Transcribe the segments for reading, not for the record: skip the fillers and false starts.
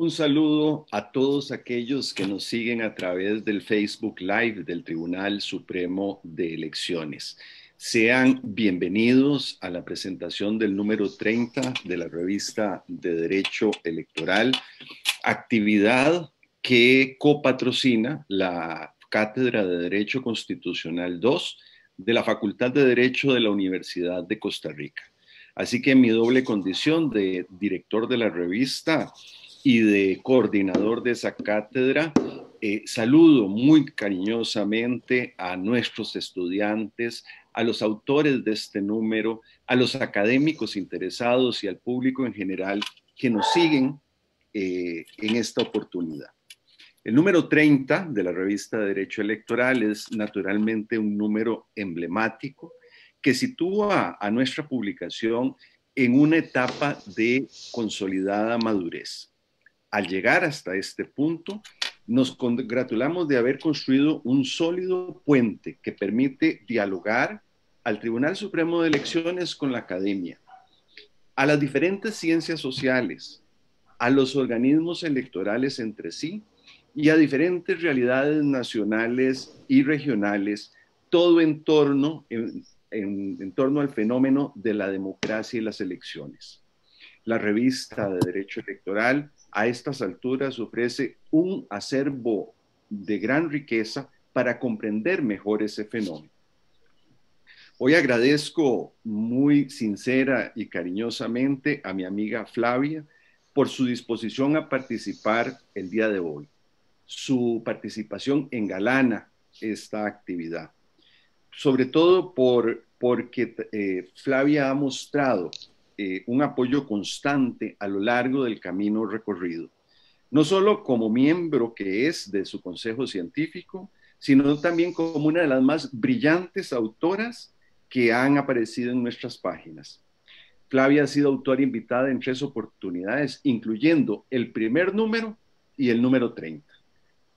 Un saludo a todos aquellos que nos siguen a través del Facebook Live del Tribunal Supremo de Elecciones. Sean bienvenidos a la presentación del número 30 de la revista de Derecho Electoral, actividad que copatrocina la Cátedra de Derecho Constitucional 2 de la Facultad de Derecho de la Universidad de Costa Rica. Así que en mi doble condición de director de la revista y de coordinador de esa cátedra, saludo muy cariñosamente a nuestros estudiantes, a los autores de este número, a los académicos interesados y al público en general que nos siguen en esta oportunidad. El número 30 de la revista de Derecho Electoral es naturalmente un número emblemático que sitúa a nuestra publicación en una etapa de consolidada madurez. Al llegar hasta este punto, nos congratulamos de haber construido un sólido puente que permite dialogar al Tribunal Supremo de Elecciones con la academia, a las diferentes ciencias sociales, a los organismos electorales entre sí y a diferentes realidades nacionales y regionales, todo en torno al fenómeno de la democracia y las elecciones. La revista de Derecho Electoral a estas alturas ofrece un acervo de gran riqueza para comprender mejor ese fenómeno. Hoy agradezco muy sincera y cariñosamente a mi amiga Flavia por su disposición a participar el día de hoy. Su participación engalana esta actividad, sobre todo porque Flavia ha mostrado un apoyo constante a lo largo del camino recorrido, no solo como miembro que es de su consejo científico, sino también como una de las más brillantes autoras que han aparecido en nuestras páginas. Flavia ha sido autora invitada en 3 oportunidades, incluyendo el primer número y el número 30.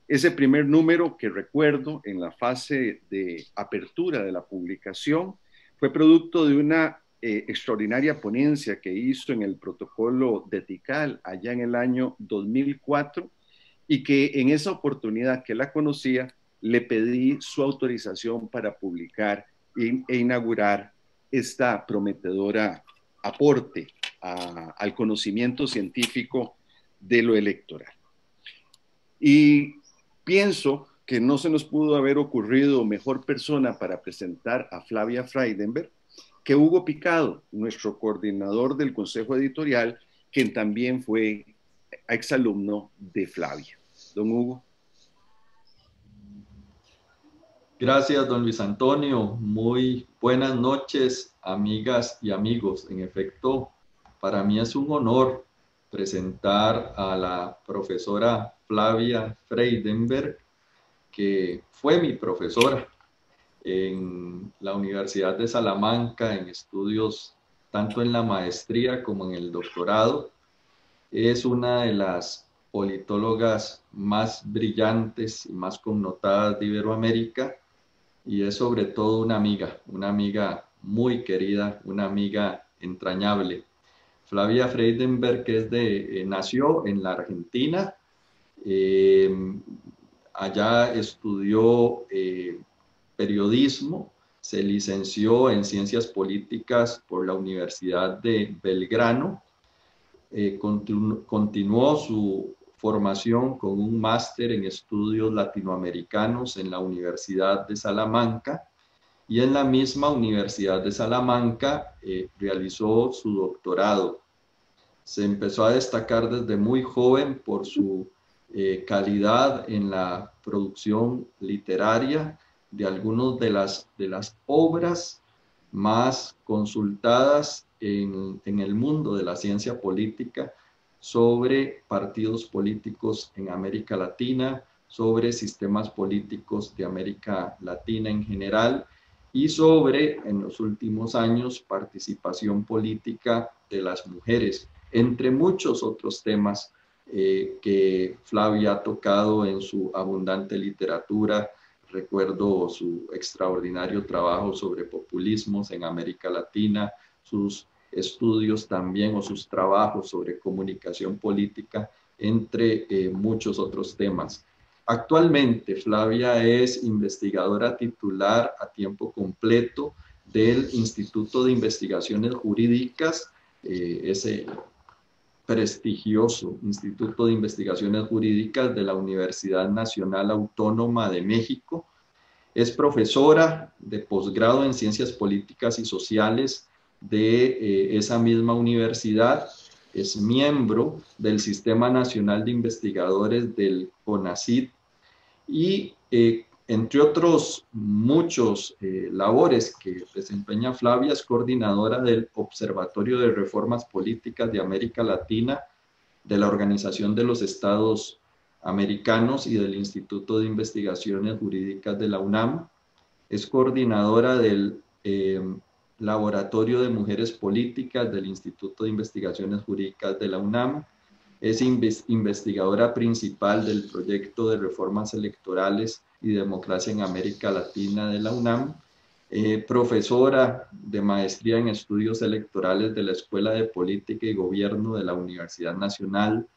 Ese primer número que recuerdo en la fase de apertura de la publicación fue producto de una extraordinaria ponencia que hizo en el protocolo de Tikal allá en el año 2004 y que en esa oportunidad que la conocía le pedí su autorización para publicar e inaugurar esta prometedora aporte al conocimiento científico de lo electoral. Y pienso que no se nos pudo haber ocurrido mejor persona para presentar a Flavia Freidenberg que Hugo Picado, nuestro coordinador del Consejo Editorial, quien también fue exalumno de Flavia. Don Hugo. Gracias, don Luis Antonio. Muy buenas noches, amigas y amigos. En efecto, para mí es un honor presentar a la profesora Flavia Freidenberg, que fue mi profesora en la Universidad de Salamanca en estudios tanto en la maestría como en el doctorado. Es una de las politólogas más brillantes y más connotadas de Iberoamérica y es sobre todo una amiga muy querida, una amiga entrañable. Flavia Freidenberg nació en la Argentina, allá estudió periodismo, se licenció en Ciencias Políticas por la Universidad de Belgrano, continuó su formación con un máster en estudios latinoamericanos en la Universidad de Salamanca y en la misma Universidad de Salamanca realizó su doctorado. Se empezó a destacar desde muy joven por su calidad en la producción literaria de algunas de las obras más consultadas en el mundo de la ciencia política sobre partidos políticos en América Latina, sobre sistemas políticos de América Latina en general y sobre, en los últimos años, participación política de las mujeres, entre muchos otros temas que Flavia ha tocado en su abundante literatura. Recuerdo su extraordinario trabajo sobre populismos en América Latina, sus estudios también o sus trabajos sobre comunicación política entre muchos otros temas. Actualmente, Flavia es investigadora titular a tiempo completo del Instituto de Investigaciones Jurídicas, ese prestigioso Instituto de Investigaciones Jurídicas de la Universidad Nacional Autónoma de México. Es profesora de posgrado en Ciencias Políticas y Sociales de esa misma universidad. Es miembro del Sistema Nacional de Investigadores del CONACYT y entre otros muchos labores que desempeña Flavia, es coordinadora del Observatorio de Reformas Políticas de América Latina de la Organización de los Estados Americanos y del Instituto de Investigaciones Jurídicas de la UNAM. Es coordinadora del Laboratorio de Mujeres Políticas del Instituto de Investigaciones Jurídicas de la UNAM. Es investigadora principal del proyecto de reformas electorales y democracia en América Latina de la UNAM, profesora de maestría en estudios electorales de la Escuela de Política y Gobierno de la Universidad Nacional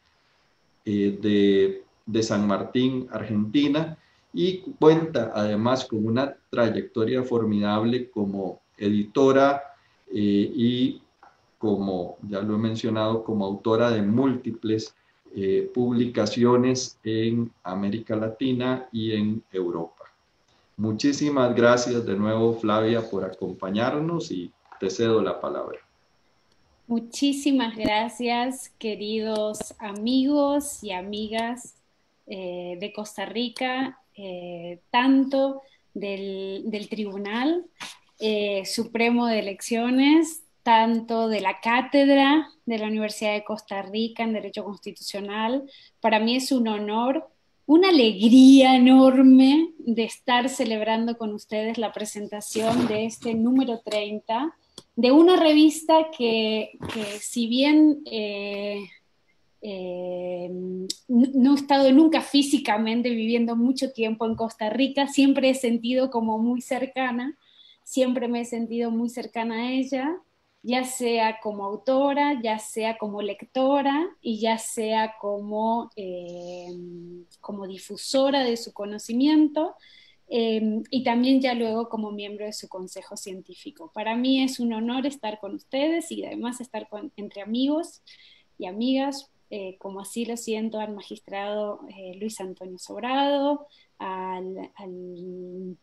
de San Martín, Argentina, y cuenta además con una trayectoria formidable como editora y como ya lo he mencionado, como autora de múltiples publicaciones en América Latina y en Europa. Muchísimas gracias de nuevo, Flavia, por acompañarnos y te cedo la palabra. Muchísimas gracias, queridos amigos y amigas de Costa Rica, tanto del Tribunal Supremo de Elecciones, tanto de la Cátedra de la Universidad de Costa Rica en Derecho Constitucional. Para mí es un honor, una alegría enorme de estar celebrando con ustedes la presentación de este número 30 de una revista que si bien no he estado nunca físicamente viviendo mucho tiempo en Costa Rica, siempre he sentido como muy cercana, siempre me he sentido muy cercana a ella, ya sea como autora, ya sea como lectora y ya sea como difusora de su conocimiento. Y también ya luego como miembro de su consejo científico. Para mí es un honor estar con ustedes y además estar entre amigos y amigas, como así lo siento al magistrado Luis Antonio Sobrado, al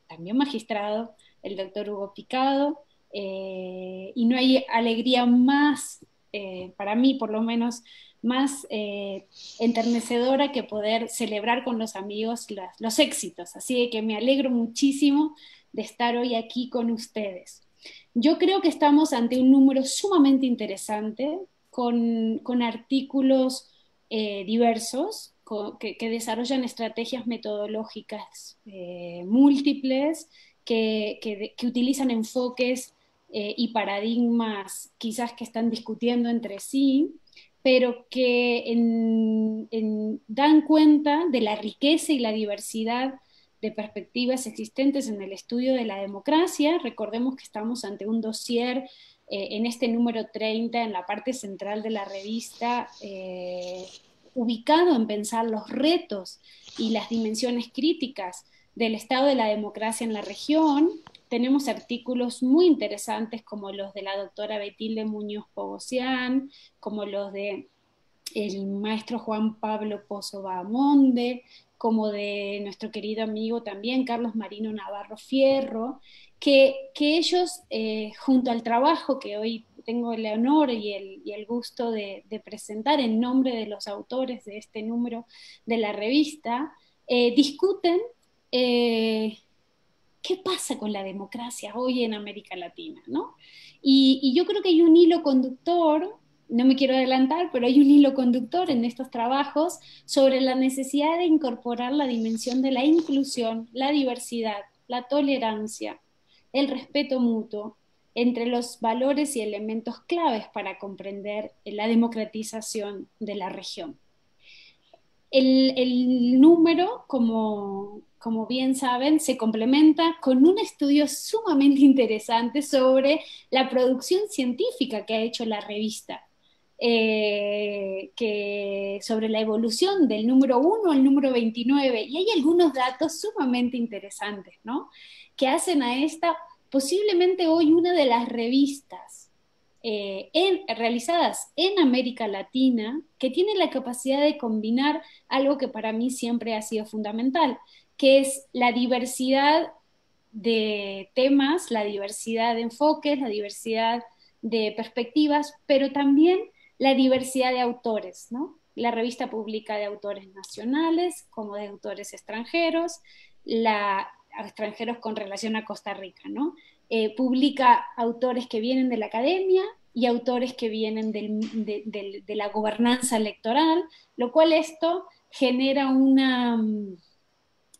también magistrado, el doctor Hugo Picado, y no hay alegría más, para mí por lo menos, más enternecedora que poder celebrar con los amigos los éxitos. Así que me alegro muchísimo de estar hoy aquí con ustedes. Yo creo que estamos ante un número sumamente interesante, con artículos diversos, que desarrollan estrategias metodológicas múltiples, que utilizan enfoques y paradigmas quizás que están discutiendo entre sí, pero que dan cuenta de la riqueza y la diversidad de perspectivas existentes en el estudio de la democracia. Recordemos que estamos ante un dossier en este número 30, en la parte central de la revista, ubicado en pensar los retos y las dimensiones críticas del estado de la democracia en la región. Tenemos artículos muy interesantes como los de la doctora Betilde Muñoz Pogosian, como los de el maestro Juan Pablo Pozo Bahamonde, como de nuestro querido amigo también Carlos Marino Navarro Fierro, que ellos, junto al trabajo que hoy tengo el honor y el gusto de presentar en nombre de los autores de este número de la revista, discuten qué pasa con la democracia hoy en América Latina, ¿no? Y yo creo que hay un hilo conductor, no me quiero adelantar, pero hay un hilo conductor en estos trabajos sobre la necesidad de incorporar la dimensión de la inclusión, la diversidad, la tolerancia, el respeto mutuo entre los valores y elementos claves para comprender la democratización de la región. El número, como bien saben, se complementa con un estudio sumamente interesante sobre la producción científica que ha hecho la revista. sobre la evolución del número 1 al número 29, y hay algunos datos sumamente interesantes, ¿no? Que hacen a esta posiblemente hoy una de las revistas realizadas en América Latina que tiene la capacidad de combinar algo que para mí siempre ha sido fundamental, que es la diversidad de temas, la diversidad de enfoques, la diversidad de perspectivas, pero también la diversidad de autores, ¿no? La revista publica de autores nacionales como de autores extranjeros, extranjeros con relación a Costa Rica, ¿no? Publica autores que vienen de la academia y autores que vienen de la gobernanza electoral, lo cual esto genera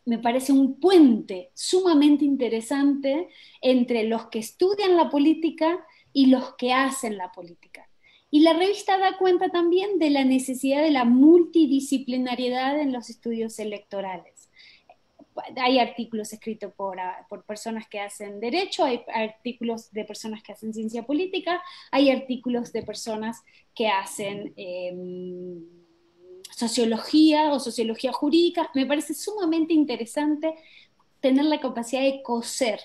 me parece un puente sumamente interesante entre los que estudian la política y los que hacen la política. Y la revista da cuenta también de la necesidad de la multidisciplinariedad en los estudios electorales. Hay artículos escritos por personas que hacen derecho, hay artículos de personas que hacen ciencia política, hay artículos de personas que hacen sociología o sociología jurídica. Me parece sumamente interesante tener la capacidad de coser,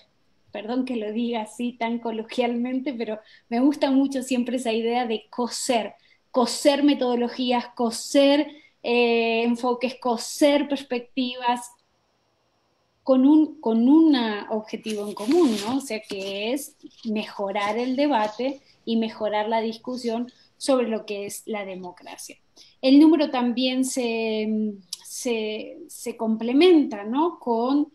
perdón que lo diga así tan coloquialmente, pero me gusta mucho siempre esa idea de coser metodologías, coser enfoques, coser perspectivas, con un objetivo en común, ¿no? O sea, que es mejorar el debate y mejorar la discusión sobre lo que es la democracia. El número también se complementa, ¿no? Con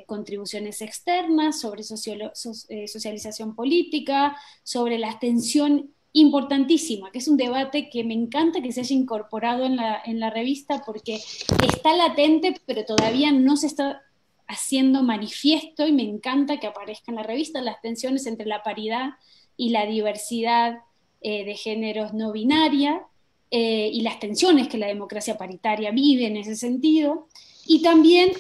contribuciones externas sobre socialización política, sobre la abstención importantísima, que es un debate que me encanta que se haya incorporado en la revista porque está latente, pero todavía no se está haciendo manifiesto, y me encanta que aparezca en la revista las tensiones entre la paridad y la diversidad de géneros no binaria, y las tensiones que la democracia paritaria vive en ese sentido. Y también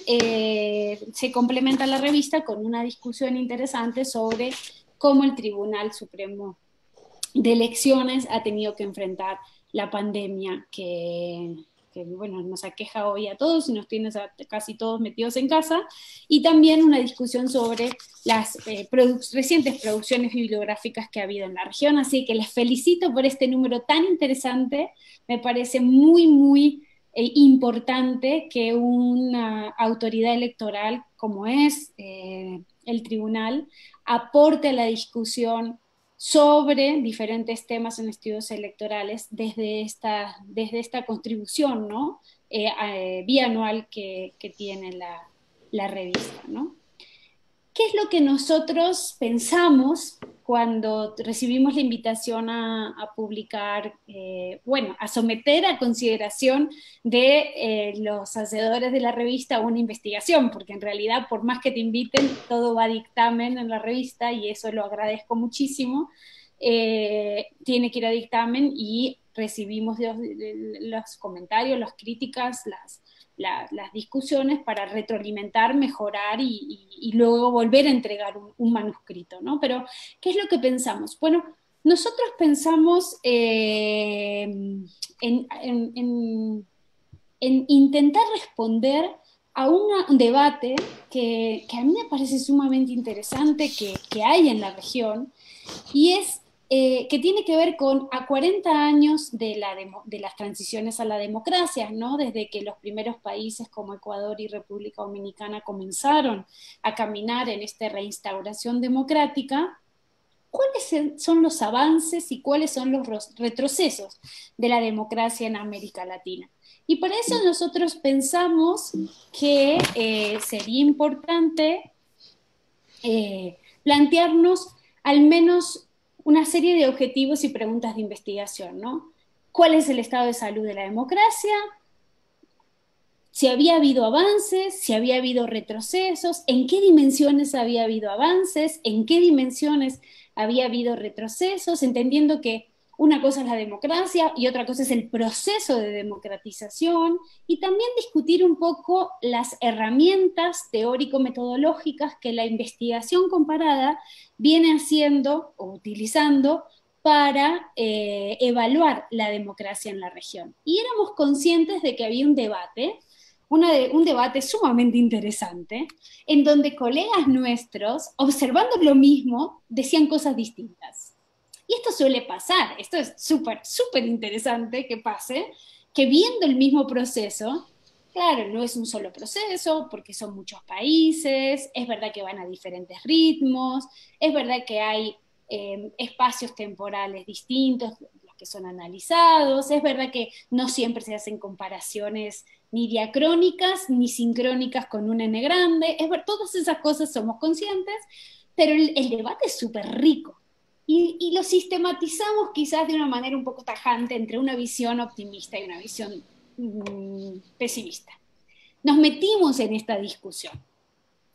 se complementa la revista con una discusión interesante sobre cómo el Tribunal Supremo de Elecciones ha tenido que enfrentar la pandemia que bueno, nos aqueja hoy a todos y nos tiene casi todos metidos en casa, y también una discusión sobre las recientes producciones bibliográficas que ha habido en la región. Así que les felicito por este número tan interesante. Me parece muy, muy importante que una autoridad electoral como es el tribunal aporte a la discusión sobre diferentes temas en estudios electorales desde esta contribución, ¿no? Bianual que tiene la revista, ¿no? ¿Qué es lo que nosotros pensamos cuando recibimos la invitación a publicar, a someter a consideración de los hacedores de la revista una investigación? Porque en realidad, por más que te inviten, todo va a dictamen en la revista, y eso lo agradezco muchísimo. Tiene que ir a dictamen y recibimos los comentarios, las críticas, las discusiones para retroalimentar, mejorar y luego volver a entregar un manuscrito, ¿no? Pero, ¿qué es lo que pensamos? Bueno, nosotros pensamos en intentar responder a un debate que a mí me parece sumamente interesante que hay en la región, y es que tiene que ver con a 40 años de las transiciones a la democracia, ¿no? Desde que los primeros países como Ecuador y República Dominicana comenzaron a caminar en esta reinstauración democrática. ¿Cuáles son los avances y cuáles son los retrocesos de la democracia en América Latina? Y para eso nosotros pensamos que sería importante plantearnos al menos una serie de objetivos y preguntas de investigación, ¿no? ¿Cuál es el estado de salud de la democracia? Si había habido avances, si había habido retrocesos, en qué dimensiones había habido avances, en qué dimensiones había habido retrocesos, entendiendo que una cosa es la democracia y otra cosa es el proceso de democratización, y también discutir un poco las herramientas teórico-metodológicas que la investigación comparada viene haciendo o utilizando para evaluar la democracia en la región. Y éramos conscientes de que había un debate, un debate sumamente interesante, en donde colegas nuestros, observando lo mismo, decían cosas distintas. Y esto suele pasar, esto es súper, súper interesante que pase, que viendo el mismo proceso, claro, no es un solo proceso, porque son muchos países, es verdad que van a diferentes ritmos, es verdad que hay espacios temporales distintos, los que son analizados, es verdad que no siempre se hacen comparaciones ni diacrónicas ni sincrónicas con un N grande, todas esas cosas somos conscientes, pero el debate es súper rico. Y lo sistematizamos quizás de una manera un poco tajante entre una visión optimista y una visión pesimista. Nos metimos en esta discusión.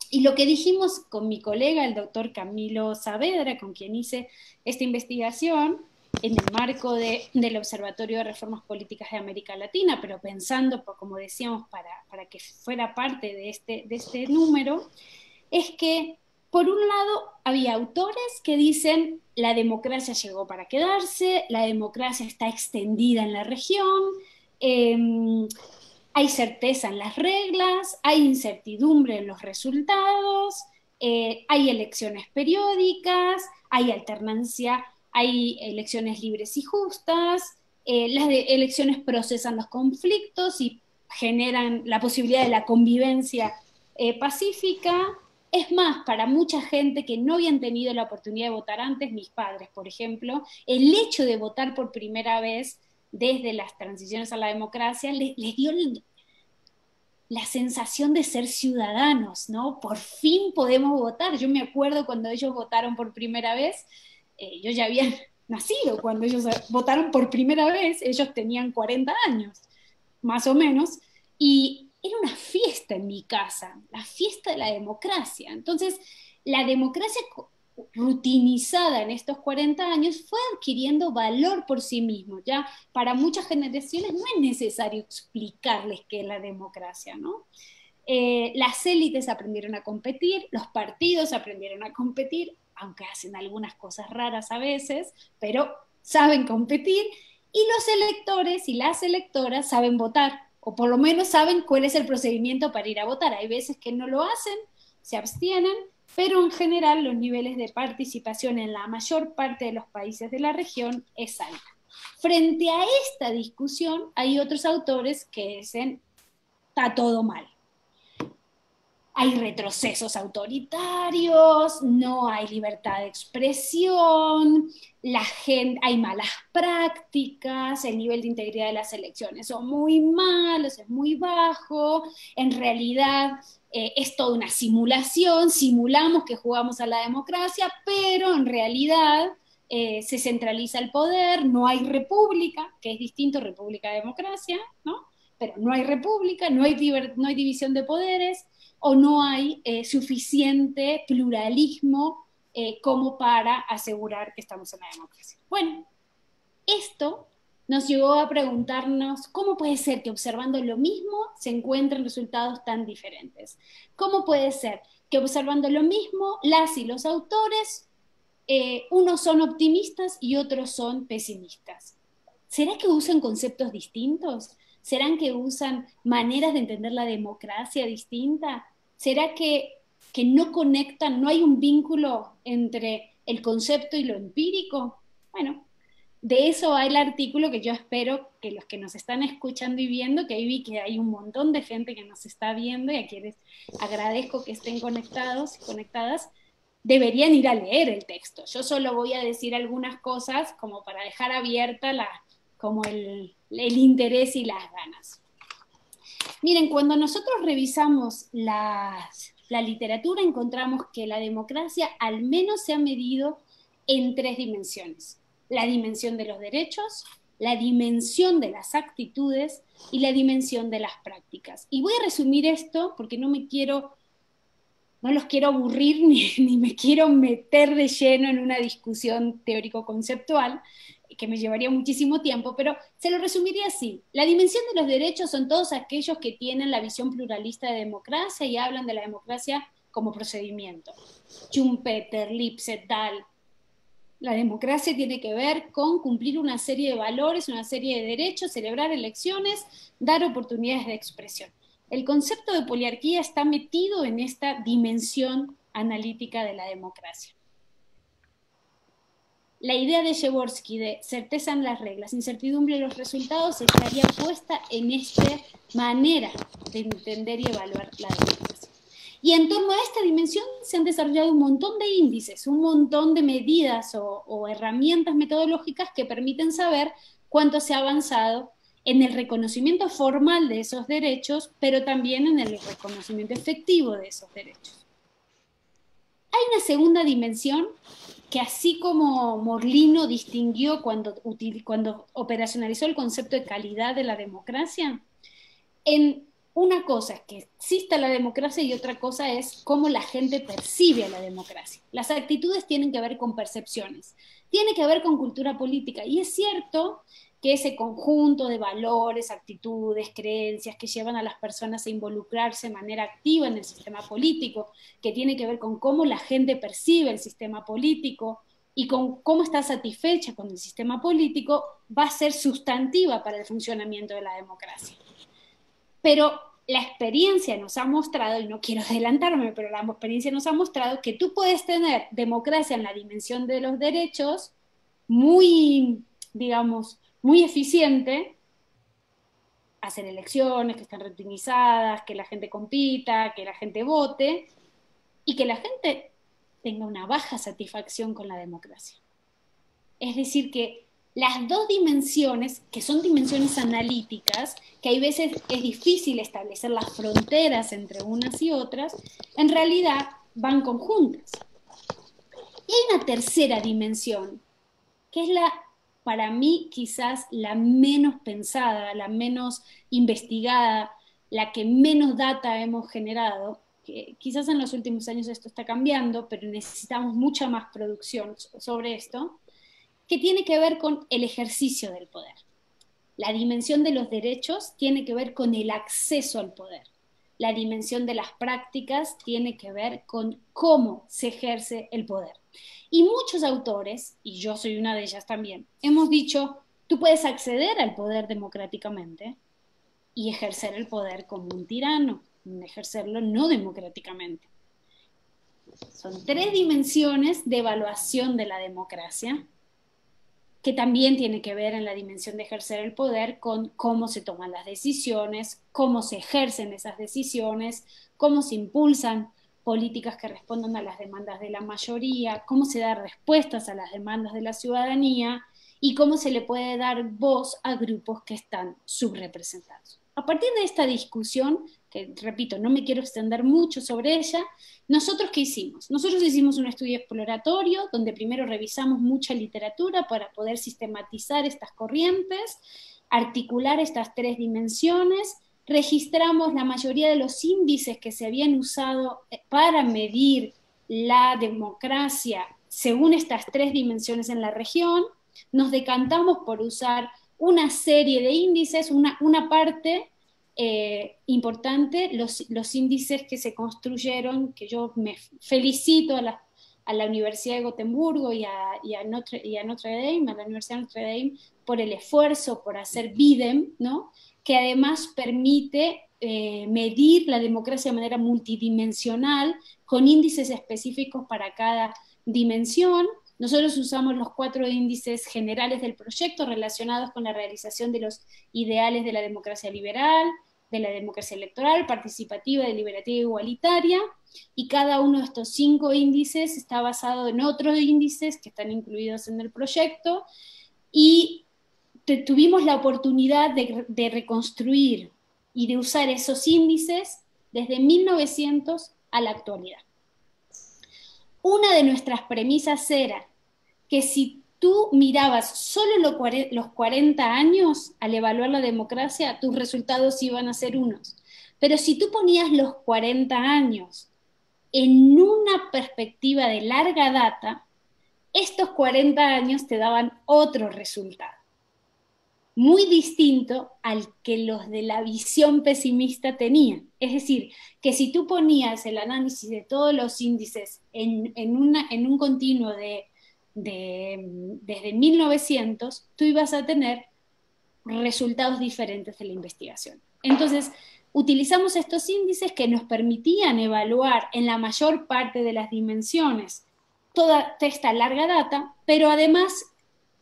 Y lo que dijimos con mi colega, el doctor Camilo Saavedra, con quien hice esta investigación, en el marco del Observatorio de Reformas Políticas de América Latina, pero pensando, como decíamos, para que fuera parte de este número, es que, por un lado, había autores que dicen la democracia llegó para quedarse, la democracia está extendida en la región, hay certeza en las reglas, hay incertidumbre en los resultados, hay elecciones periódicas, hay alternancia, hay elecciones libres y justas, las elecciones procesan los conflictos y generan la posibilidad de la convivencia pacífica. Es más, para mucha gente que no habían tenido la oportunidad de votar antes, mis padres, por ejemplo, el hecho de votar por primera vez desde las transiciones a la democracia les dio la sensación de ser ciudadanos, ¿no? Por fin podemos votar. Yo me acuerdo cuando ellos votaron por primera vez, yo ya había nacido cuando ellos votaron por primera vez, ellos tenían 40 años, más o menos, y era una fiesta en mi casa, la fiesta de la democracia. Entonces, la democracia rutinizada en estos 40 años fue adquiriendo valor por sí mismo. Ya para muchas generaciones no es necesario explicarles qué es la democracia, ¿no? Las élites aprendieron a competir, los partidos aprendieron a competir, aunque hacen algunas cosas raras a veces, pero saben competir, y los electores y las electoras saben votar, o por lo menos saben cuál es el procedimiento para ir a votar. Hay veces que no lo hacen, se abstienen, pero en general los niveles de participación en la mayor parte de los países de la región es alta. Frente a esta discusión hay otros autores que dicen, está todo mal. Hay retrocesos autoritarios, no hay libertad de expresión, hay malas prácticas, el nivel de integridad de las elecciones son muy malos, es muy bajo, en realidad es toda una simulación, simulamos que jugamos a la democracia, pero en realidad se centraliza el poder, no hay república, que es distinto república a democracia, ¿no? Pero no hay república, no hay división de poderes, o no hay suficiente pluralismo como para asegurar que estamos en la democracia. Bueno, esto nos llevó a preguntarnos cómo puede ser que observando lo mismo se encuentren resultados tan diferentes. ¿Cómo puede ser que observando lo mismo las y los autores, unos son optimistas y otros son pesimistas? ¿Será que usan conceptos distintos? ¿Serán que usan maneras de entender la democracia distinta? ¿Será que no conectan, no hay un vínculo entre el concepto y lo empírico? Bueno, de eso va el artículo que yo espero que los que nos están escuchando y viendo, que ahí vi que hay un montón de gente que nos está viendo y a quienes agradezco que estén conectados y conectadas, deberían ir a leer el texto. Yo solo voy a decir algunas cosas como para dejar abierta como el interés y las ganas. Miren, cuando nosotros revisamos la literatura, encontramos que la democracia al menos se ha medido en 3 dimensiones: la dimensión de los derechos, la dimensión de las actitudes y la dimensión de las prácticas. Y voy a resumir esto porque no los quiero aburrir ni me quiero meter de lleno en una discusión teórico-conceptual que me llevaría muchísimo tiempo, pero se lo resumiría así. La dimensión de los derechos son todos aquellos que tienen la visión pluralista de democracia y hablan de la democracia como procedimiento. Schumpeter, Lipset, Dahl. La democracia tiene que ver con cumplir una serie de valores, una serie de derechos, celebrar elecciones, dar oportunidades de expresión. El concepto de poliarquía está metido en esta dimensión analítica de la democracia. La idea de Jaworski de certeza en las reglas, incertidumbre en los resultados, estaría puesta en esta manera de entender y evaluar la democracia. Y en torno a esta dimensión se han desarrollado un montón de índices, un montón de medidas o herramientas metodológicas que permiten saber cuánto se ha avanzado en el reconocimiento formal de esos derechos, pero también en el reconocimiento efectivo de esos derechos. Hay una segunda dimensión que, así como Morlino distinguió cuando operacionalizó el concepto de calidad de la democracia, en una cosa es que exista la democracia y otra cosa es cómo la gente percibe a la democracia. Las actitudes tienen que ver con percepciones, tiene que ver con cultura política, y es cierto que ese conjunto de valores, actitudes, creencias que llevan a las personas a involucrarse de manera activa en el sistema político, que tiene que ver con cómo la gente percibe el sistema político y con cómo está satisfecha con el sistema político, va a ser sustantiva para el funcionamiento de la democracia. Pero la experiencia nos ha mostrado, y no quiero adelantarme, pero la experiencia nos ha mostrado que tú puedes tener democracia en la dimensión de los derechos muy, digamos, muy eficiente, hacer elecciones que están rutinizadas, que la gente compita, que la gente vote, y que la gente tenga una baja satisfacción con la democracia. Es decir, que las dos dimensiones, que son dimensiones analíticas, que hay veces es difícil establecer las fronteras entre unas y otras, en realidad van conjuntas. Y hay una tercera dimensión, que es para mí quizás la menos pensada, la menos investigada, la que menos data hemos generado, que quizás en los últimos años esto está cambiando, pero necesitamos mucha más producción sobre esto, que tiene que ver con el ejercicio del poder. La dimensión de los derechos tiene que ver con el acceso al poder. La dimensión de las prácticas tiene que ver con cómo se ejerce el poder. Y muchos autores, y yo soy una de ellas también, hemos dicho, tú puedes acceder al poder democráticamente y ejercer el poder como un tirano, ejercerlo no democráticamente. Son tres dimensiones de evaluación de la democracia, que también tiene que ver en la dimensión de ejercer el poder con cómo se toman las decisiones, cómo se ejercen esas decisiones, cómo se impulsan políticas que respondan a las demandas de la mayoría, cómo se dan respuestas a las demandas de la ciudadanía y cómo se le puede dar voz a grupos que están subrepresentados. A partir de esta discusión, que repito, no me quiero extender mucho sobre ella, ¿nosotros qué hicimos? Nosotros hicimos un estudio exploratorio donde primero revisamos mucha literatura para poder sistematizar estas corrientes, articular estas tres dimensiones, registramos la mayoría de los índices que se habían usado para medir la democracia según estas tres dimensiones en la región, nos decantamos por usar una serie de índices, una parte importante, los índices que se construyeron, que yo me felicito a la Universidad de Gotemburgo y a Notre Dame, a la Universidad de Notre Dame, por el esfuerzo, por hacer BIDEM, ¿no? Que además permite medir la democracia de manera multidimensional, con índices específicos para cada dimensión. Nosotros usamos los 4 índices generales del proyecto relacionados con la realización de los ideales de la democracia liberal, de la democracia electoral, participativa, deliberativa e igualitaria, y cada uno de estos 5 índices está basado en otros índices que están incluidos en el proyecto, y tuvimos la oportunidad de reconstruir y de usar esos índices desde 1900 a la actualidad. Una de nuestras premisas era que si tú mirabas solo los 40 años al evaluar la democracia, tus resultados iban a ser unos. Pero si tú ponías los 40 años en una perspectiva de larga data, estos 40 años te daban otro resultado, muy distinto al que los de la visión pesimista tenían. Es decir, que si tú ponías el análisis de todos los índices en un continuo de desde 1900, tú ibas a tener resultados diferentes de la investigación. Entonces, utilizamos estos índices que nos permitían evaluar en la mayor parte de las dimensiones toda esta larga data, pero además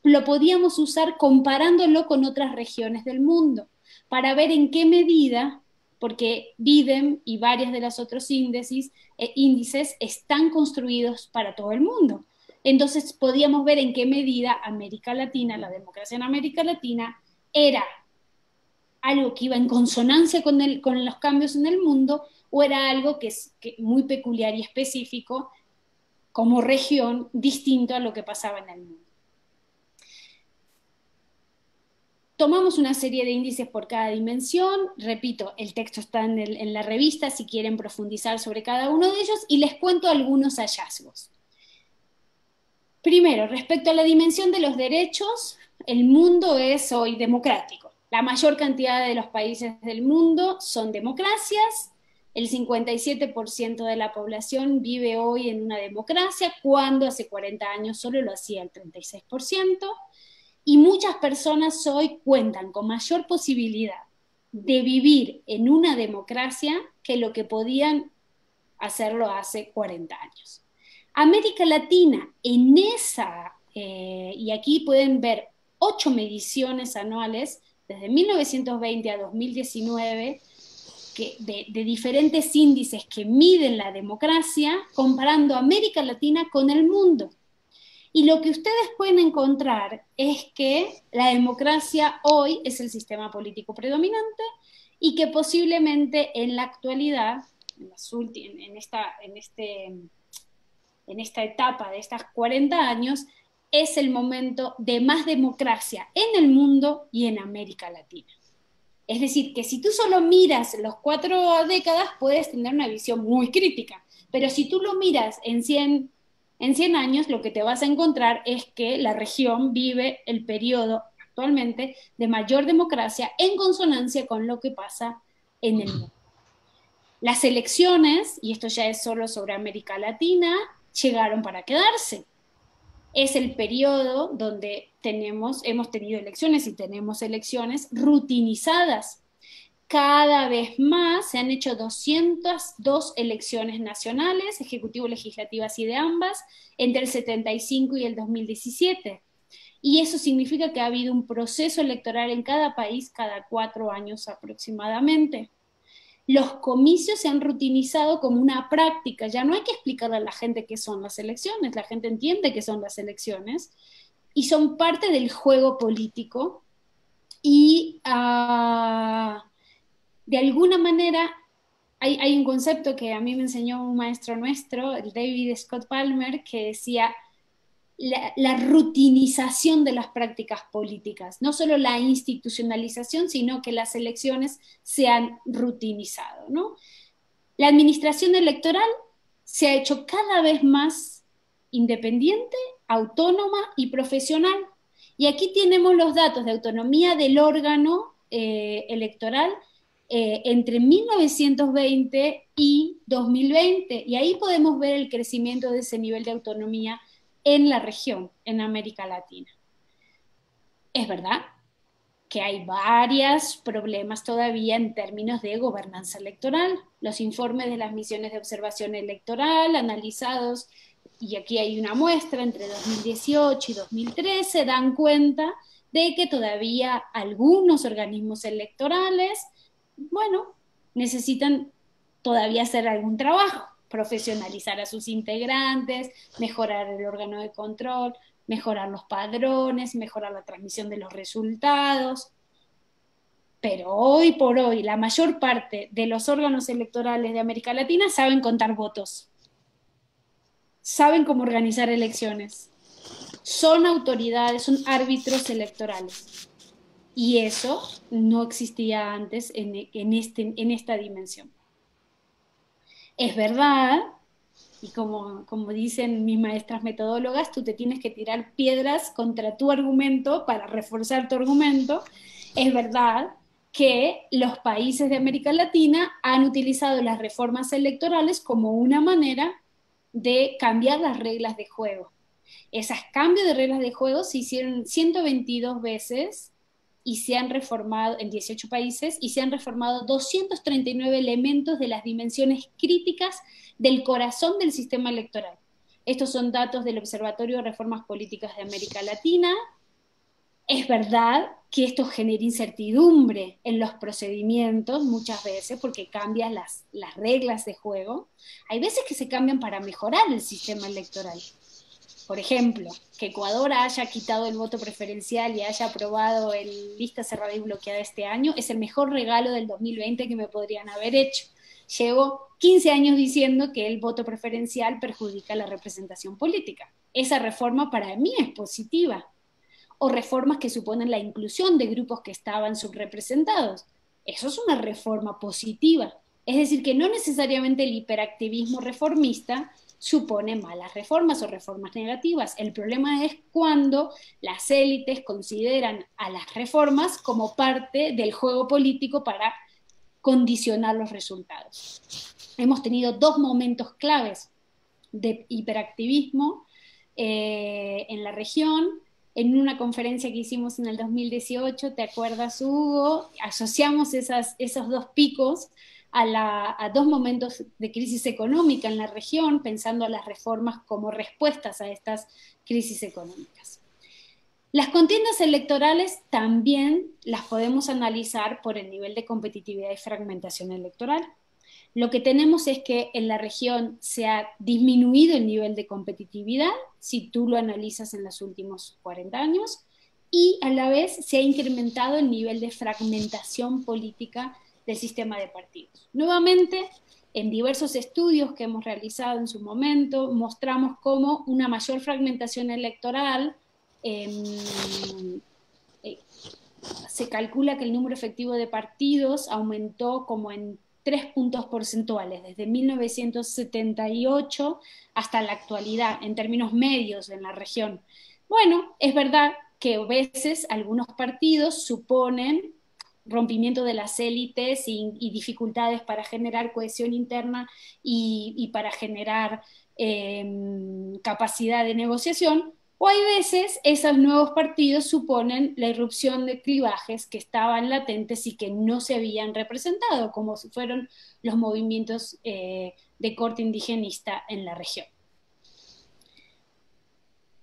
lo podíamos usar comparándolo con otras regiones del mundo, para ver en qué medida, porque BIDEM y varios de los otros índices están construidos para todo el mundo. Entonces podíamos ver en qué medida América Latina, la democracia en América Latina, era algo que iba en consonancia con los cambios en el mundo, o era algo que es muy peculiar y específico como región, distinto a lo que pasaba en el mundo. Tomamos una serie de índices por cada dimensión, repito, el texto está en la revista si quieren profundizar sobre cada uno de ellos, y les cuento algunos hallazgos. Primero, respecto a la dimensión de los derechos, el mundo es hoy democrático. La mayor cantidad de los países del mundo son democracias. El 57% de la población vive hoy en una democracia, cuando hace 40 años solo lo hacía el 36%. Y muchas personas hoy cuentan con mayor posibilidad de vivir en una democracia que lo que podían hacerlo hace 40 años. América Latina, y aquí pueden ver 8 mediciones anuales, desde 1920 a 2019, de diferentes índices que miden la democracia, comparando América Latina con el mundo. Y lo que ustedes pueden encontrar es que la democracia hoy es el sistema político predominante, y que posiblemente en la actualidad, en esta etapa de estos 40 años, es el momento de más democracia en el mundo y en América Latina. Es decir, que si tú solo miras los 4 décadas, puedes tener una visión muy crítica, pero si tú lo miras en 100 años, lo que te vas a encontrar es que la región vive el periodo actualmente de mayor democracia en consonancia con lo que pasa en el mundo. Las elecciones, y esto ya es solo sobre América Latina, llegaron para quedarse. Es el periodo donde hemos tenido elecciones y tenemos elecciones rutinizadas. Cada vez más se han hecho 202 elecciones nacionales, ejecutivo, legislativas y de ambas, entre el 75 y el 2017. Y eso significa que ha habido un proceso electoral en cada país cada 4 años aproximadamente. Los comicios se han rutinizado como una práctica, ya no hay que explicarle a la gente qué son las elecciones, la gente entiende qué son las elecciones, y son parte del juego político, y de alguna manera hay un concepto que a mí me enseñó un maestro nuestro, el David Scott Palmer, que decía la rutinización de las prácticas políticas, no solo la institucionalización, sino que las elecciones se han rutinizado, ¿no? La administración electoral se ha hecho cada vez más independiente, autónoma y profesional. Y aquí tenemos los datos de autonomía del órgano electoral entre 1920 y 2020, y ahí podemos ver el crecimiento de ese nivel de autonomía en la región, en América Latina. Es verdad que hay varios problemas todavía en términos de gobernanza electoral. Los informes de las misiones de observación electoral analizados, y aquí hay una muestra entre 2018 y 2013, dan cuenta de que todavía algunos organismos electorales, necesitan todavía hacer algún trabajo, profesionalizar a sus integrantes, mejorar el órgano de control, mejorar los padrones, mejorar la transmisión de los resultados. Pero hoy por hoy, la mayor parte de los órganos electorales de América Latina saben contar votos, saben cómo organizar elecciones, son autoridades, son árbitros electorales. Y eso no existía antes en esta dimensión. Es verdad, y como dicen mis maestras metodólogas, tú te tienes que tirar piedras contra tu argumento para reforzar tu argumento. Es verdad que los países de América Latina han utilizado las reformas electorales como una manera de cambiar las reglas de juego. Esos cambios de reglas de juego se hicieron 122 veces y se han reformado en 18 países y se han reformado 239 elementos de las dimensiones críticas del corazón del sistema electoral. Estos son datos del Observatorio de Reformas Políticas de América Latina. Es verdad que esto genera incertidumbre en los procedimientos muchas veces porque cambian las reglas de juego. Hay veces que se cambian para mejorar el sistema electoral. Por ejemplo, que Ecuador haya quitado el voto preferencial y haya aprobado el lista cerrada y bloqueada este año es el mejor regalo del 2020 que me podrían haber hecho. Llevo 15 años diciendo que el voto preferencial perjudica la representación política. Esa reforma para mí es positiva. O reformas que suponen la inclusión de grupos que estaban subrepresentados. Eso es una reforma positiva. Es decir, que no necesariamente el hiperactivismo reformista supone malas reformas o reformas negativas. El problema es cuando las élites consideran a las reformas como parte del juego político para condicionar los resultados. Hemos tenido dos momentos claves de hiperactivismo en la región. En una conferencia que hicimos en el 2018, ¿te acuerdas, Hugo? Asociamos esos dos picos a dos momentos de crisis económica en la región, pensando a las reformas como respuestas a estas crisis económicas. Las contiendas electorales también las podemos analizar por el nivel de competitividad y fragmentación electoral. Lo que tenemos es que en la región se ha disminuido el nivel de competitividad, si tú lo analizas en los últimos 40 años, y a la vez se ha incrementado el nivel de fragmentación política del sistema de partidos. Nuevamente, en diversos estudios que hemos realizado en su momento, mostramos cómo una mayor fragmentación electoral se calcula que el número efectivo de partidos aumentó como en 3 puntos porcentuales, desde 1978 hasta la actualidad, en términos medios en la región. Bueno, es verdad que a veces algunos partidos suponen rompimiento de las élites y dificultades para generar cohesión interna y para generar capacidad de negociación, o hay veces esos nuevos partidos suponen la irrupción de clivajes que estaban latentes y que no se habían representado, como fueron los movimientos de corte indigenista en la región.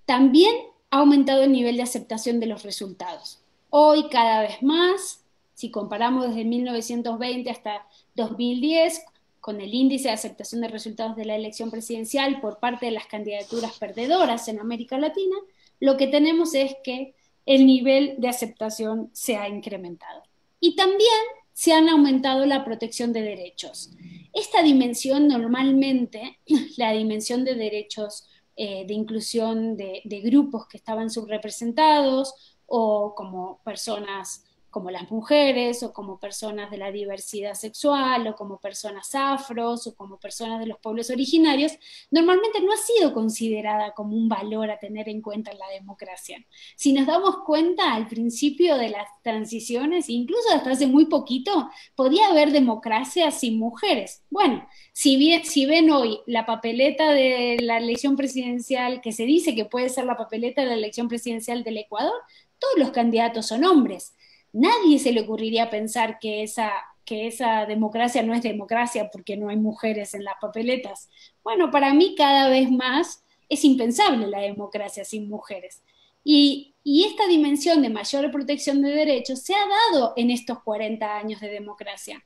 También ha aumentado el nivel de aceptación de los resultados. Hoy cada vez más, si comparamos desde 1920 hasta 2010, con el índice de aceptación de resultados de la elección presidencial por parte de las candidaturas perdedoras en América Latina, lo que tenemos es que el nivel de aceptación se ha incrementado. Y también se han aumentado la protección de derechos. Esta dimensión normalmente, la dimensión de derechos de inclusión de grupos que estaban subrepresentados o como personas como las mujeres, o como personas de la diversidad sexual, o como personas afros, o como personas de los pueblos originarios, normalmente no ha sido considerada como un valor a tener en cuenta en la democracia. Si nos damos cuenta, al principio de las transiciones, incluso hasta hace muy poquito, podía haber democracia sin mujeres. Bueno, si ven hoy la papeleta de la elección presidencial, que se dice que puede ser la papeleta de la elección presidencial del Ecuador, todos los candidatos son hombres. Nadie se le ocurriría pensar que esa democracia no es democracia porque no hay mujeres en las papeletas. Bueno, para mí cada vez más es impensable la democracia sin mujeres. Y esta dimensión de mayor protección de derechos se ha dado en estos 40 años de democracia.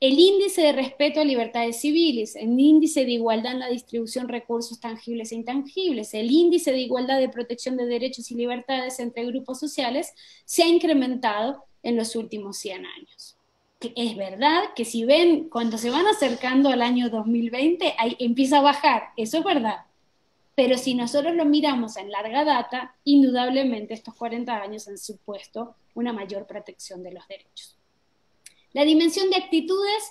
El índice de respeto a libertades civiles, el índice de igualdad en la distribución de recursos tangibles e intangibles, el índice de igualdad de protección de derechos y libertades entre grupos sociales se ha incrementado en los últimos 100 años. Es verdad que si ven, cuando se van acercando al año 2020, ahí empieza a bajar, eso es verdad. Pero si nosotros lo miramos en larga data, indudablemente estos 40 años han supuesto una mayor protección de los derechos. La dimensión de actitudes,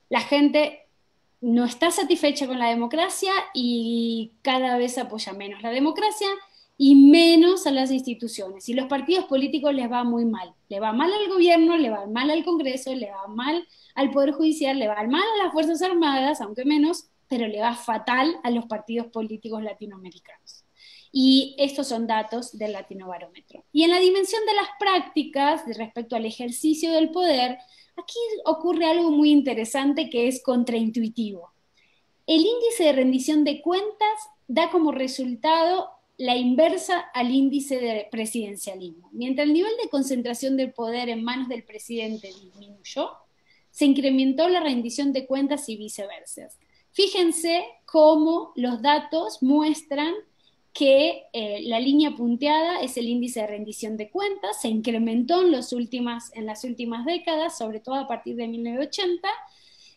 la gente no está satisfecha con la democracia y cada vez apoya menos la democracia y menos a las instituciones. Y los partidos políticos les va muy mal. Le va mal al gobierno, le va mal al Congreso, le va mal al Poder Judicial, le va mal a las Fuerzas Armadas, aunque menos, pero le va fatal a los partidos políticos latinoamericanos. Y estos son datos del Latinobarómetro. Y en la dimensión de las prácticas, respecto al ejercicio del poder, aquí ocurre algo muy interesante que es contraintuitivo. El índice de rendición de cuentas da como resultado la inversa al índice de presidencialismo. Mientras el nivel de concentración del poder en manos del presidente disminuyó, se incrementó la rendición de cuentas y viceversa. Fíjense cómo los datos muestran que la línea punteada es el índice de rendición de cuentas, se incrementó en las últimas décadas, sobre todo a partir de 1980,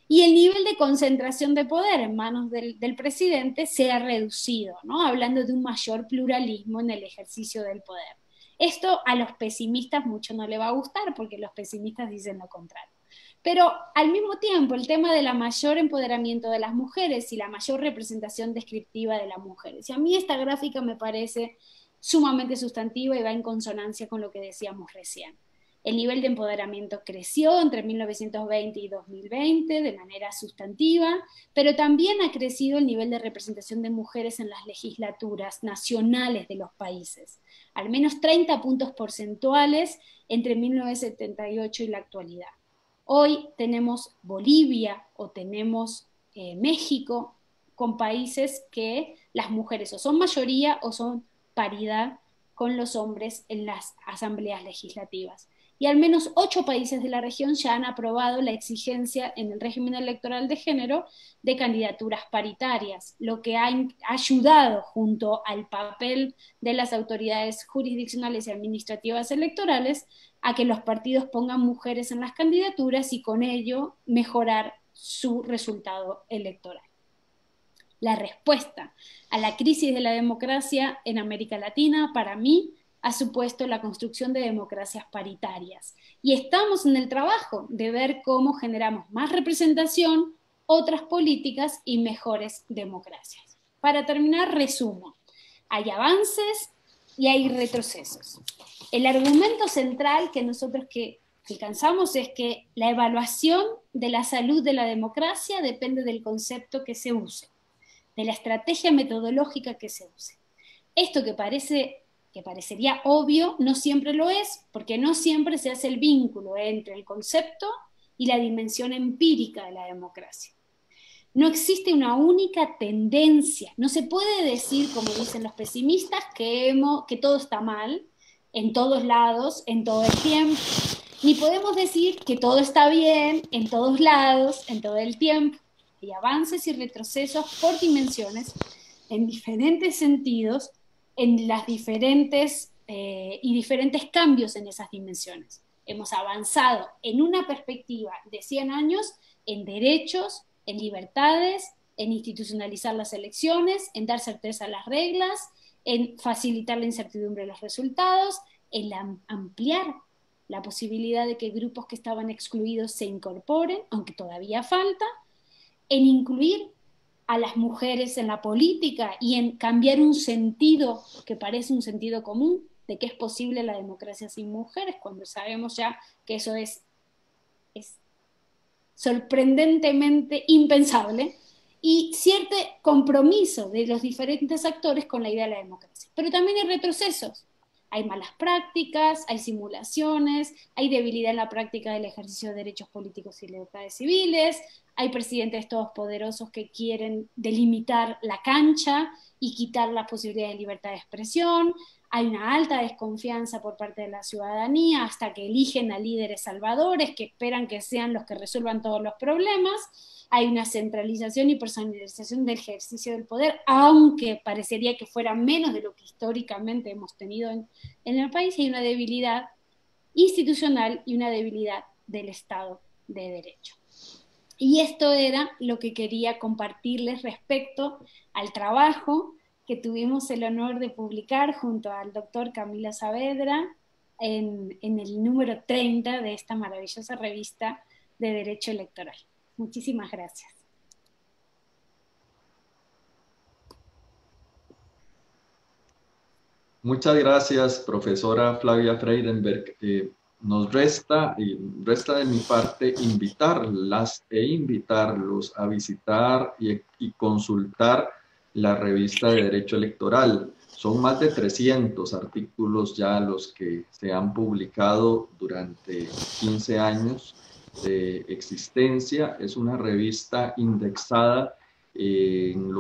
y el nivel de concentración de poder en manos del presidente se ha reducido, ¿no? Hablando de un mayor pluralismo en el ejercicio del poder. Esto a los pesimistas mucho no le va a gustar, porque los pesimistas dicen lo contrario. Pero al mismo tiempo, el tema del mayor empoderamiento de las mujeres y la mayor representación descriptiva de las mujeres. Y a mí esta gráfica me parece sumamente sustantiva y va en consonancia con lo que decíamos recién. El nivel de empoderamiento creció entre 1920 y 2020 de manera sustantiva, pero también ha crecido el nivel de representación de mujeres en las legislaturas nacionales de los países, al menos 30 puntos porcentuales entre 1978 y la actualidad. Hoy tenemos Bolivia o tenemos México con países que las mujeres o son mayoría o son paridad con los hombres en las asambleas legislativas. Y al menos 8 países de la región ya han aprobado la exigencia en el régimen electoral de género de candidaturas paritarias, lo que ha ayudado, junto al papel de las autoridades jurisdiccionales y administrativas electorales, a que los partidos pongan mujeres en las candidaturas y con ello mejorar su resultado electoral. La respuesta a la crisis de la democracia en América Latina, para mí, ha supuesto la construcción de democracias paritarias. Y estamos en el trabajo de ver cómo generamos más representación, otras políticas y mejores democracias. Para terminar, resumo. Hay avances y hay retrocesos. El argumento central que nosotros alcanzamos es que la evaluación de la salud de la democracia depende del concepto que se use, de la estrategia metodológica que se use. Esto que parecería obvio, no siempre lo es, porque no siempre se hace el vínculo entre el concepto y la dimensión empírica de la democracia. No existe una única tendencia, no se puede decir, como dicen los pesimistas, que todo está mal, en todos lados, en todo el tiempo, ni podemos decir que todo está bien, en todos lados, en todo el tiempo. Hay avances y retrocesos por dimensiones, en diferentes sentidos, en las diferentes cambios en esas dimensiones. Hemos avanzado en una perspectiva de 100 años en derechos, en libertades, en institucionalizar las elecciones, en dar certeza a las reglas, en facilitar la incertidumbre de los resultados, en ampliar la posibilidad de que grupos que estaban excluidos se incorporen, aunque todavía falta, en incluir a las mujeres en la política y en cambiar un sentido que parece un sentido común de que es posible la democracia sin mujeres, cuando sabemos ya que eso es sorprendentemente impensable, y cierto compromiso de los diferentes actores con la idea de la democracia. Pero también hay retrocesos. Hay malas prácticas, hay simulaciones, hay debilidad en la práctica del ejercicio de derechos políticos y libertades civiles, hay presidentes todos poderosos que quieren delimitar la cancha y quitar la posibilidad de libertad de expresión, hay una alta desconfianza por parte de la ciudadanía hasta que eligen a líderes salvadores que esperan que sean los que resuelvan todos los problemas, hay una centralización y personalización del ejercicio del poder, aunque parecería que fuera menos de lo que históricamente hemos tenido en el país, hay una debilidad institucional y una debilidad del Estado de Derecho. Y esto era lo que quería compartirles respecto al trabajo que tuvimos el honor de publicar junto al doctor Camilo Saavedra en el número 30 de esta maravillosa revista de Derecho Electoral. Muchísimas gracias. Muchas gracias, profesora Flavia Freidenberg. Nos resta de mi parte invitarlas e invitarlos a visitar y consultar la revista de Derecho Electoral. Son más de 300 artículos ya los que se han publicado durante 15 años de existencia. Es una revista indexada en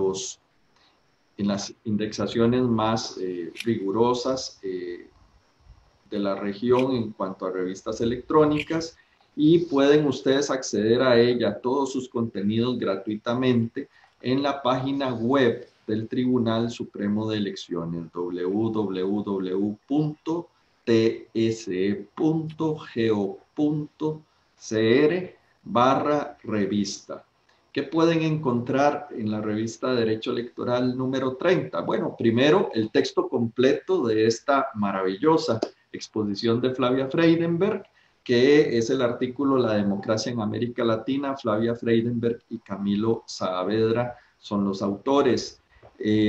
las indexaciones más rigurosas de la región en cuanto a revistas electrónicas, y pueden ustedes acceder a ella, todos sus contenidos gratuitamente en la página web del Tribunal Supremo de Elecciones, www.tse.go.cr/revista. ¿Qué pueden encontrar en la revista Derecho Electoral número 30? Bueno, primero el texto completo de esta maravillosa exposición de Flavia Freidenberg, que es el artículo La democracia en América Latina. Flavia Freidenberg y Camilo Saavedra son los autores.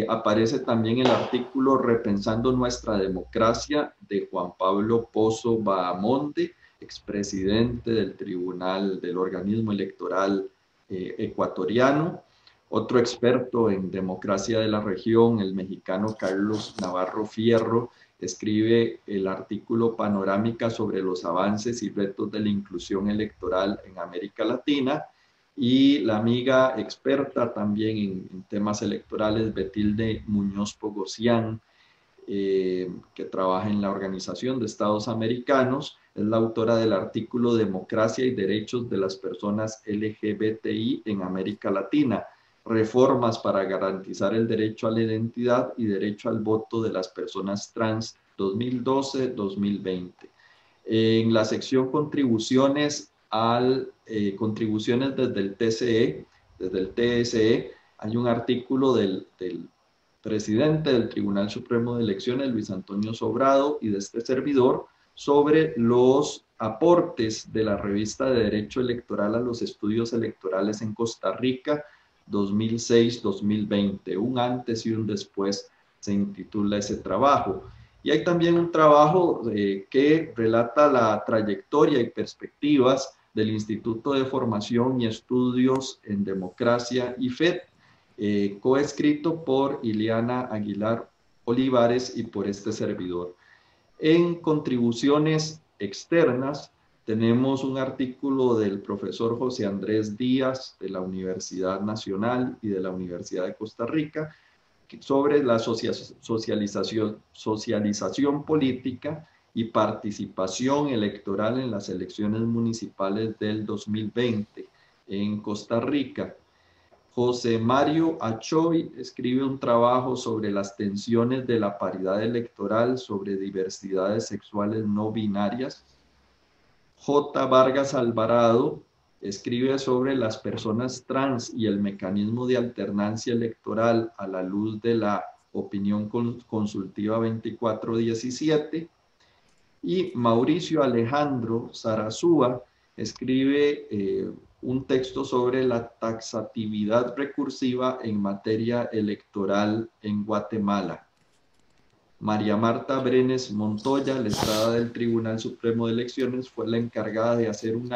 Aparece también el artículo Repensando nuestra democracia de Juan Pablo Pozo Bahamonde, expresidente del Tribunal del Organismo Electoral ecuatoriano. Otro experto en democracia de la región, el mexicano Carlos Navarro Fierro, escribe el artículo Panorámica sobre los avances y retos de la inclusión electoral en América Latina. Y la amiga experta también en temas electorales, Betilde Muñoz Pogosian, que trabaja en la Organización de Estados Americanos, es la autora del artículo Democracia y Derechos de las Personas LGBTI en América Latina, reformas para garantizar el derecho a la identidad y derecho al voto de las personas trans 2012-2020. En la sección contribuciones contribuciones desde el TSE, hay un artículo del presidente del Tribunal Supremo de Elecciones, Luis Antonio Sobrado, y de este servidor, sobre los aportes de la revista de Derecho Electoral a los estudios electorales en Costa Rica 2006-2020. Un antes y un después se intitula ese trabajo. Y hay también un trabajo que relata la trayectoria y perspectivas del Instituto de Formación y Estudios en Democracia, IFED, coescrito por Ileana Aguilar Olivares y por este servidor. En contribuciones externas tenemos un artículo del profesor José Andrés Díaz de la Universidad Nacional y de la Universidad de Costa Rica sobre la socialización política y participación electoral en las elecciones municipales del 2020 en Costa Rica. José Mario Achoy escribe un trabajo sobre las tensiones de la paridad electoral sobre diversidades sexuales no binarias. J. Vargas Alvarado escribe sobre las personas trans y el mecanismo de alternancia electoral a la luz de la opinión consultiva 2417. Y Mauricio Alejandro Sarazúa escribe un texto sobre la taxatividad recursiva en materia electoral en Guatemala. María Marta Brenes Montoya, letrada del Tribunal Supremo de Elecciones, fue la encargada de hacer un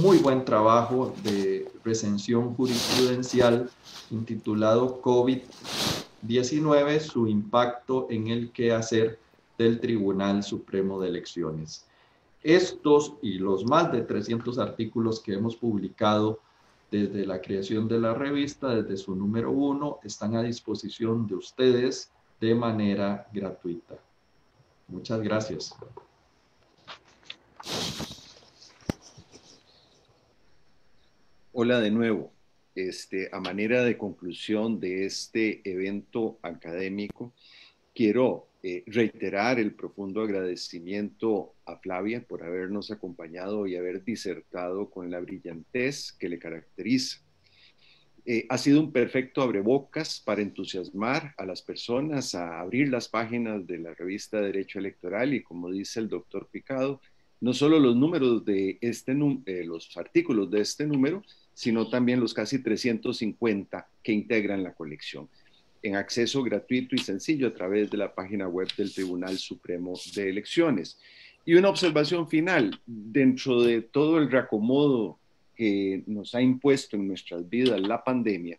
muy buen trabajo de recensión jurisprudencial intitulado COVID-19, su impacto en el quehacer del Tribunal Supremo de Elecciones. Estos y los más de 300 artículos que hemos publicado desde la creación de la revista, desde su número 1, están a disposición de ustedes de manera gratuita. Muchas gracias. Hola de nuevo. A manera de conclusión de este evento académico, quiero reiterar el profundo agradecimiento a Flavia por habernos acompañado y haber disertado con la brillantez que le caracteriza. Ha sido un perfecto abrebocas para entusiasmar a las personas a abrir las páginas de la revista Derecho Electoral y, como dice el doctor Picado, no solo los números de los artículos de este número, sino también los casi 350 que integran la colección, en acceso gratuito y sencillo a través de la página web del Tribunal Supremo de Elecciones. Y una observación final, dentro de todo el reacomodo que nos ha impuesto en nuestras vidas la pandemia,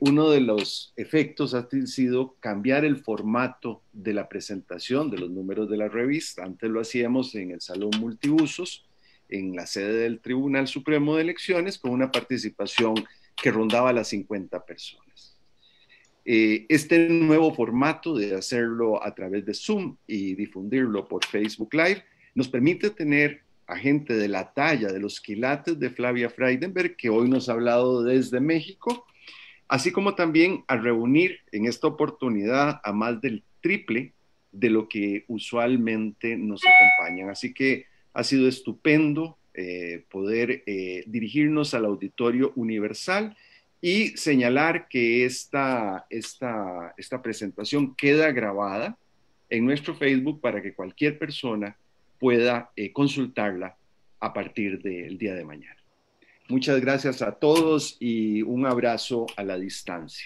uno de los efectos ha sido cambiar el formato de la presentación de los números de la revista. Antes lo hacíamos en el Salón Multiusos, en la sede del Tribunal Supremo de Elecciones, con una participación que rondaba las 50 personas. Este nuevo formato de hacerlo a través de Zoom y difundirlo por Facebook Live nos permite tener a gente de la talla de los quilates de Flavia Freidenberg, que hoy nos ha hablado desde México, así como también a reunir en esta oportunidad a más del triple de lo que usualmente nos acompañan. Así que ha sido estupendo poder dirigirnos al auditorio universal y señalar que esta presentación queda grabada en nuestro Facebook para que cualquier persona pueda consultarla a partir del día de mañana. Muchas gracias a todos y un abrazo a la distancia.